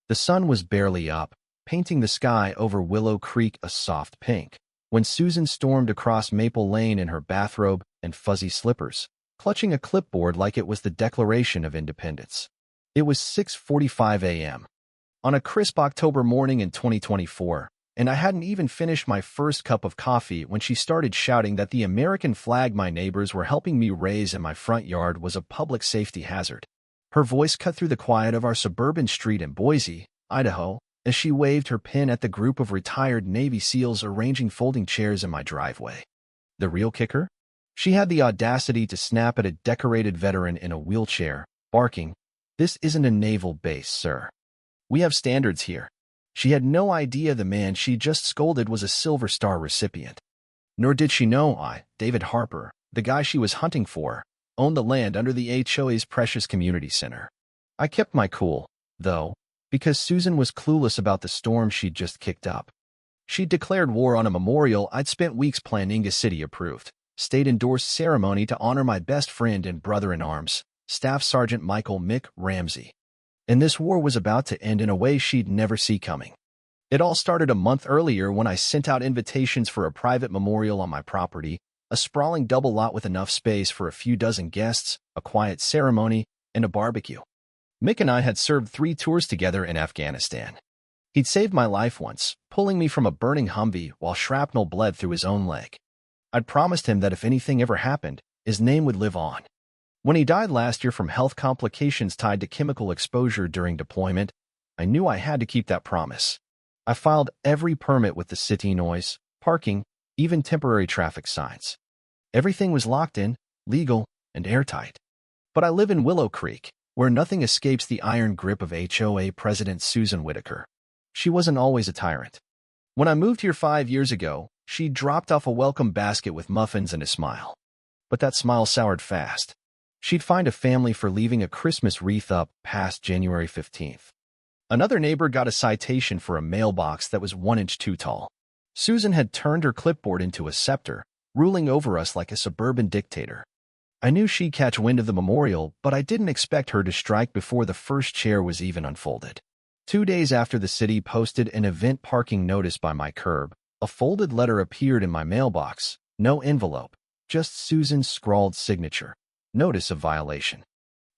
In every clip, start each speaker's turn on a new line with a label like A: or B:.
A: The sun was barely up, painting the sky over Willow Creek a soft pink, when Susan stormed across Maple Lane in her bathrobe and fuzzy slippers, clutching a clipboard like it was the Declaration of Independence. It was 6:45 a.m. on a crisp October morning in 2024, and I hadn't even finished my first cup of coffee when she started shouting that the American flag my neighbors were helping me raise in my front yard was a public safety hazard. Her voice cut through the quiet of our suburban street in Boise, Idaho, as she waved her pen at the group of retired Navy SEALs arranging folding chairs in my driveway. The real kicker? She had the audacity to snap at a decorated veteran in a wheelchair, barking, "This isn't a naval base, sir. We have standards here." She had no idea the man she just scolded was a Silver Star recipient. Nor did she know David Harper, the guy she was hunting for, owned the land under the HOA's precious community center. I kept my cool, though, because Susan was clueless about the storm she'd just kicked up. She'd declared war on a memorial I'd spent weeks planning a city-approved, state-endorsed ceremony to honor my best friend and brother-in-arms, Staff Sergeant Michael Mick Ramsey. And this war was about to end in a way she'd never see coming. It all started a month earlier when I sent out invitations for a private memorial on my property, a sprawling double lot with enough space for a few dozen guests, a quiet ceremony, and a barbecue. Mick and I had served 3 tours together in Afghanistan. He'd saved my life once, pulling me from a burning Humvee while shrapnel bled through his own leg. I'd promised him that if anything ever happened, his name would live on. When he died last year from health complications tied to chemical exposure during deployment, I knew I had to keep that promise. I filed every permit with the city: noise, parking, even temporary traffic signs. Everything was locked in, legal, and airtight. But I live in Willow Creek, where nothing escapes the iron grip of HOA President Susan Whitaker. She wasn't always a tyrant. When I moved here 5 years ago, she dropped off a welcome basket with muffins and a smile. But that smile soured fast. She'd find a family for leaving a Christmas wreath up past January 15th. Another neighbor got a citation for a mailbox that was 1 inch too tall. Susan had turned her clipboard into a scepter, ruling over us like a suburban dictator. I knew she'd catch wind of the memorial, but I didn't expect her to strike before the first chair was even unfolded. 2 days after the city posted an event parking notice by my curb, a folded letter appeared in my mailbox. No envelope, just Susan's scrawled signature. Notice of violation.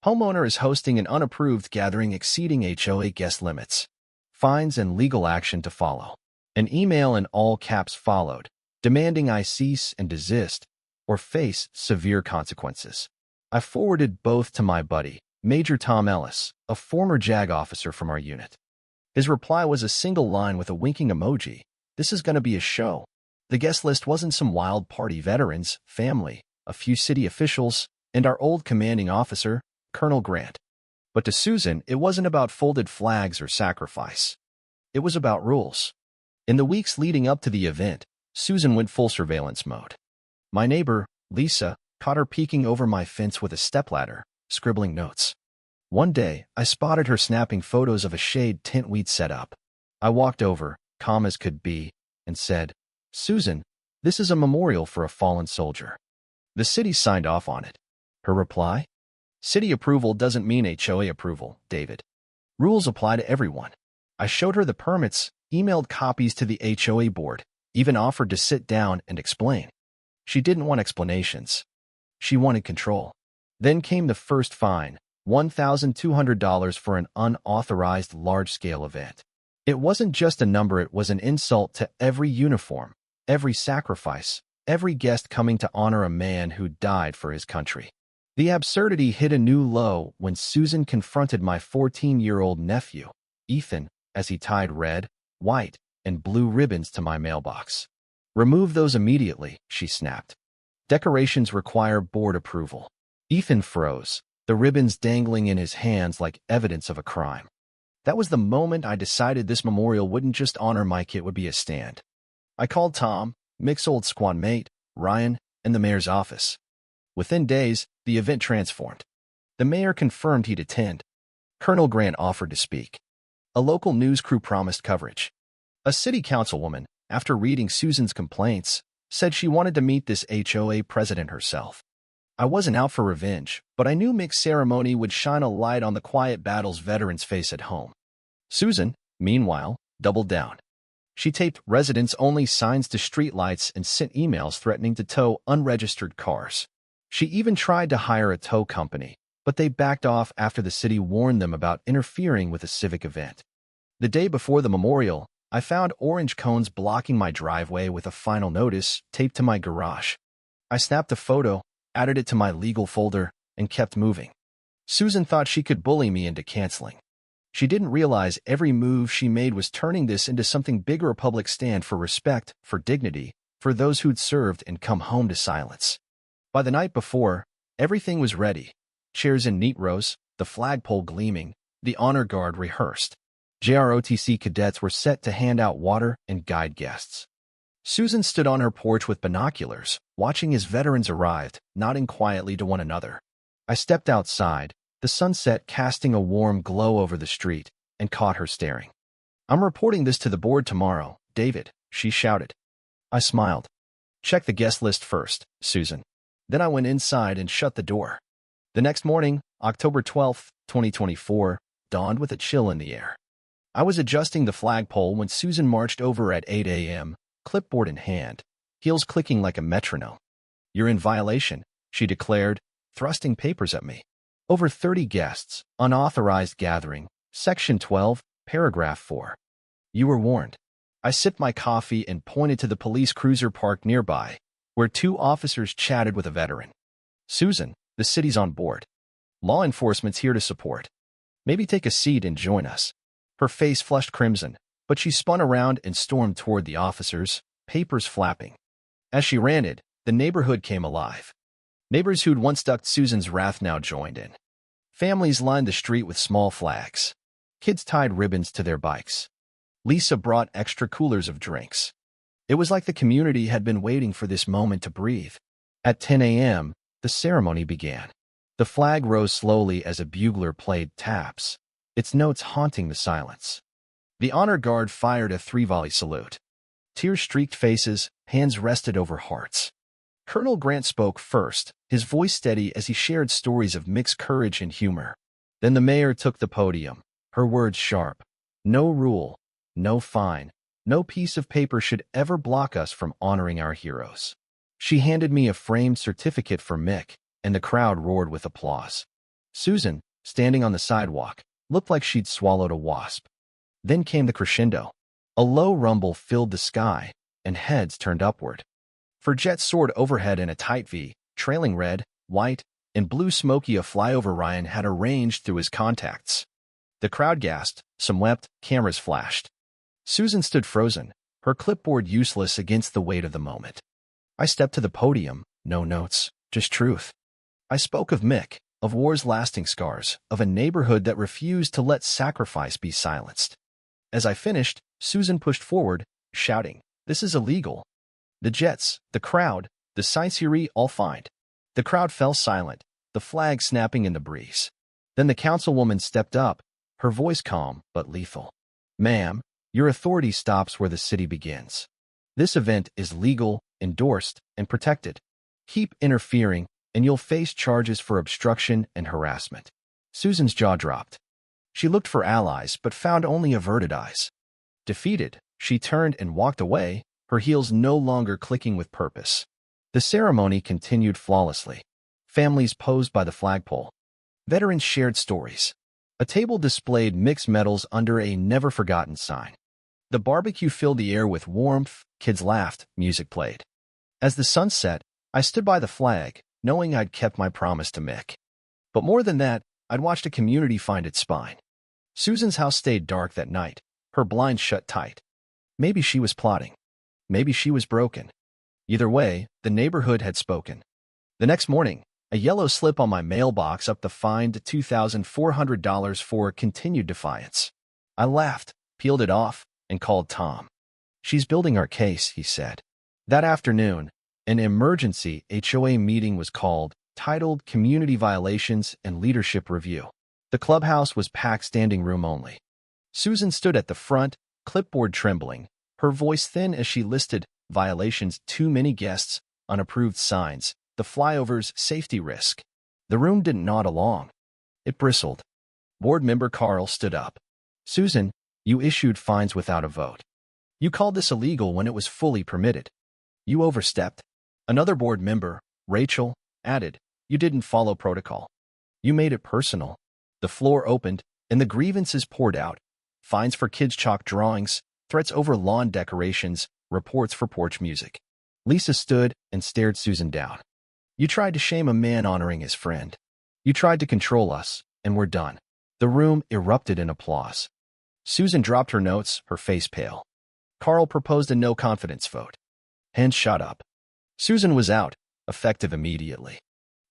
A: Homeowner is hosting an unapproved gathering exceeding HOA guest limits. Fines and legal action to follow. An email in all caps followed, demanding I cease and desist, or face severe consequences. I forwarded both to my buddy, Major Tom Ellis, a former JAG officer from our unit. His reply was a single line with a winking emoji. "This is going to be a show." The guest list wasn't some wild party veterans, family, a few city officials, and our old commanding officer, Colonel Grant. But to Susan, it wasn't about folded flags or sacrifice. It was about rules. In the weeks leading up to the event, Susan went full surveillance mode. My neighbor, Lisa, caught her peeking over my fence with a stepladder, scribbling notes. One day, I spotted her snapping photos of a shade tent we'd set up. I walked over, calm as could be, and said, "Susan, this is a memorial for a fallen soldier. The city signed off on it." Her reply? "City approval doesn't mean HOA approval, David. Rules apply to everyone." I showed her the permits, emailed copies to the HOA board, even offered to sit down and explain. She didn't want explanations. She wanted control. Then came the first fine, $1,200 for an unauthorized large-scale event. It wasn't just a number, it was an insult to every uniform, every sacrifice, every guest coming to honor a man who died for his country. The absurdity hit a new low when Susan confronted my 14-year-old nephew, Ethan, as he tied red, white, and blue ribbons to my mailbox. "Remove those immediately," she snapped. "Decorations require board approval." Ethan froze, the ribbons dangling in his hands like evidence of a crime. That was the moment I decided this memorial wouldn't just honor Mike, it would be a stand. I called Tom, Mick's old squad mate, Ryan, and the mayor's office. Within days, the event transformed. The mayor confirmed he'd attend. Colonel Grant offered to speak. A local news crew promised coverage. A city councilwoman, after reading Susan's complaints, said she wanted to meet this HOA president herself. I wasn't out for revenge, but I knew Mick's ceremony would shine a light on the quiet battles veterans face at home. Susan, meanwhile, doubled down. She taped residents-only signs to streetlights and sent emails threatening to tow unregistered cars. She even tried to hire a tow company, but they backed off after the city warned them about interfering with a civic event. The day before the memorial, I found orange cones blocking my driveway with a final notice taped to my garage. I snapped a photo, added it to my legal folder, and kept moving. Susan thought she could bully me into canceling. She didn't realize every move she made was turning this into something bigger, a public stand for respect, for dignity, for those who'd served and come home to silence. By the night before, everything was ready. Chairs in neat rows, the flagpole gleaming, the honor guard rehearsed. JROTC cadets were set to hand out water and guide guests. Susan stood on her porch with binoculars, watching as veterans arrived, nodding quietly to one another. I stepped outside, the sunset casting a warm glow over the street, and caught her staring. "I'm reporting this to the board tomorrow, David," she shouted. I smiled. "Check the guest list first, Susan." Then I went inside and shut the door. The next morning, October 12, 2024, dawned with a chill in the air. I was adjusting the flagpole when Susan marched over at 8 a.m., clipboard in hand, heels clicking like a metronome. "You're in violation," she declared, thrusting papers at me. "Over 30 guests, unauthorized gathering, Section 12, Paragraph 4. You were warned." I sipped my coffee and pointed to the police cruiser parked nearby, where two officers chatted with a veteran. "Susan, the city's on board. Law enforcement's here to support. Maybe take a seat and join us." Her face flushed crimson, but she spun around and stormed toward the officers, papers flapping. As she ran it, the neighborhood came alive. Neighbors who'd once ducked Susan's wrath now joined in. Families lined the street with small flags. Kids tied ribbons to their bikes. Lisa brought extra coolers of drinks. It was like the community had been waiting for this moment to breathe. At 10 a.m., the ceremony began. The flag rose slowly as a bugler played taps, its notes haunting the silence. The honor guard fired a three-volley salute. Tear-streaked faces, hands rested over hearts. Colonel Grant spoke first, his voice steady as he shared stories of mixed courage and humor. Then the mayor took the podium, her words sharp. "No rule, no fine, no piece of paper should ever block us from honoring our heroes." She handed me a framed certificate for Mick, and the crowd roared with applause. Susan, standing on the sidewalk, looked like she'd swallowed a wasp. Then came the crescendo. A low rumble filled the sky, and heads turned upward. For jets soared overhead in a tight V, trailing red, white, and blue smoky a flyover Ryan had arranged through his contacts. The crowd gasped, some wept, cameras flashed. Susan stood frozen, her clipboard useless against the weight of the moment. I stepped to the podium, no notes, just truth. I spoke of Mick, of war's lasting scars, of a neighborhood that refused to let sacrifice be silenced. As I finished, Susan pushed forward, shouting, "This is illegal." The jets, the crowd, the sightseery all fined. The crowd fell silent, the flag snapping in the breeze. Then the councilwoman stepped up, her voice calm but lethal. "Ma'am, your authority stops where the city begins. This event is legal, endorsed, and protected. Keep interfering, and you'll face charges for obstruction and harassment." Susan's jaw dropped. She looked for allies but found only averted eyes. Defeated, she turned and walked away, her heels no longer clicking with purpose. The ceremony continued flawlessly. Families posed by the flagpole. Veterans shared stories. A table displayed mixed medals under a never-forgotten sign. The barbecue filled the air with warmth, kids laughed, music played. As the sun set, I stood by the flag, knowing I'd kept my promise to Mick. But more than that, I'd watched a community find its spine. Susan's house stayed dark that night, her blinds shut tight. Maybe she was plotting. Maybe she was broken. Either way, the neighborhood had spoken. The next morning, a yellow slip on my mailbox upped the fine to $2,400 for continued defiance. I laughed, peeled it off, and called Tom. "She's building our case," he said. That afternoon, an emergency HOA meeting was called, titled Community Violations and Leadership Review. The clubhouse was packed, standing room only. Susan stood at the front, clipboard trembling, her voice thin as she listed violations: too many guests, unapproved signs, the flyovers, safety risk. The room didn't nod along. It bristled. Board member Carl stood up. "Susan, You issued fines without a vote. You called this illegal when it was fully permitted. You overstepped. Another board member, Rachel, added, you didn't follow protocol. You made it personal. The floor opened, and the grievances poured out. Fines for kids' chalk drawings, threats over lawn decorations, reports for porch music. Lisa stood and stared Susan down. You tried to shame a man honoring his friend. You tried to control us, and we're done. The room erupted in applause. Susan dropped her notes, her face pale. Carl proposed a no-confidence vote. Hands shot up. Susan was out, effective immediately.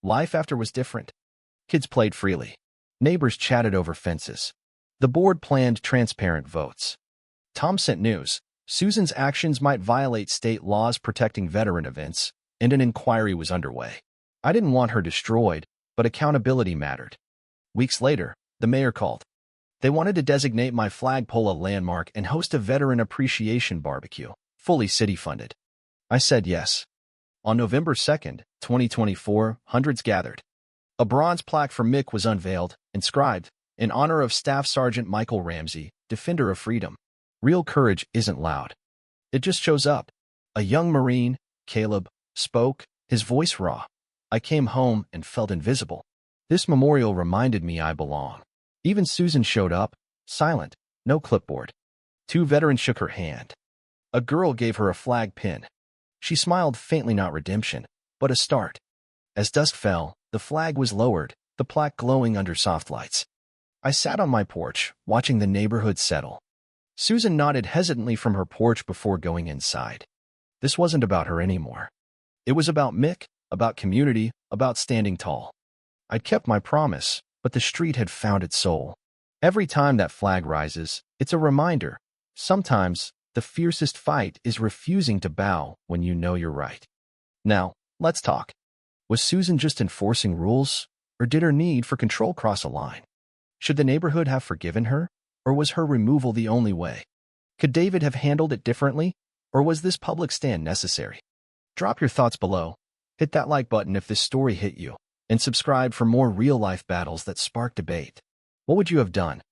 A: Life after was different. Kids played freely. Neighbors chatted over fences. The board planned transparent votes. Tom sent news. Susan's actions might violate state laws protecting veteran events, and an inquiry was underway. I didn't want her destroyed, but accountability mattered. Weeks later, the mayor called. They wanted to designate my flagpole a landmark and host a veteran appreciation barbecue, fully city-funded. I said yes. On November 2nd, 2024, hundreds gathered. A bronze plaque for Mick was unveiled, inscribed, in honor of Staff Sergeant Michael Ramsey, Defender of Freedom. Real courage isn't loud. It just shows up. A young Marine, Caleb, spoke, his voice raw. I came home and felt invisible. This memorial reminded me I belong. Even Susan showed up, silent, no clipboard. 2 veterans shook her hand. A girl gave her a flag pin. She smiled faintly, not redemption, but a start. As dusk fell, the flag was lowered, the plaque glowing under soft lights. I sat on my porch, watching the neighborhood settle. Susan nodded hesitantly from her porch before going inside. This wasn't about her anymore. It was about Mick, about community, about standing tall. I'd kept my promise, but the street had found its soul. Every time that flag rises, it's a reminder. Sometimes, the fiercest fight is refusing to bow when you know you're right. Now, let's talk. Was Susan just enforcing rules, or did her need for control cross a line? Should the neighborhood have forgiven her, or was her removal the only way? Could David have handled it differently, or was this public stand necessary? Drop your thoughts below. Hit that like button if this story hit you, and subscribe for more real-life battles that spark debate. What would you have done?